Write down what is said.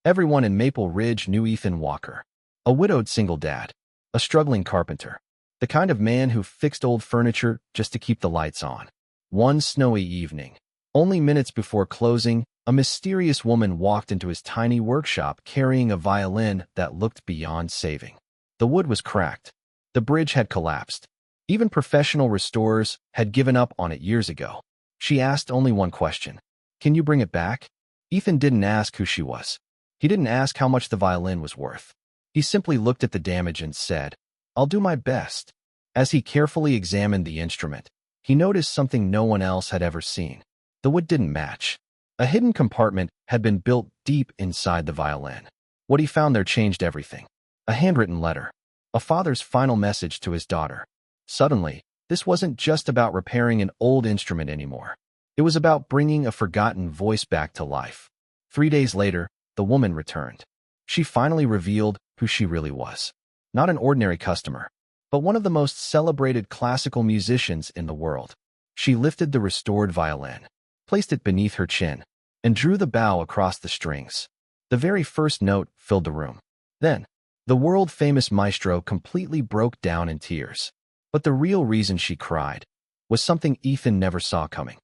Everyone in Maple Ridge knew Ethan Walker, a widowed single dad, a struggling carpenter, the kind of man who fixed old furniture just to keep the lights on. One snowy evening, only minutes before closing, a mysterious woman walked into his tiny workshop carrying a violin that looked beyond saving. The wood was cracked. The bridge had collapsed. Even professional restorers had given up on it years ago. She asked only one question. "Can you bring it back?" Ethan didn't ask who she was. He didn't ask how much the violin was worth. He simply looked at the damage and said, "I'll do my best." As he carefully examined the instrument, he noticed something no one else had ever seen. The wood didn't match. A hidden compartment had been built deep inside the violin. What he found there changed everything. A handwritten letter. A father's final message to his daughter. Suddenly, this wasn't just about repairing an old instrument anymore. It was about bringing a forgotten voice back to life. 3 days later, the woman returned. She finally revealed who she really was. Not an ordinary customer, but one of the most celebrated classical musicians in the world. She lifted the restored violin, placed it beneath her chin, and drew the bow across the strings. The very first note filled the room. Then, the world-famous Maestro completely broke down in tears. But the real reason she cried was something Ethan never saw coming.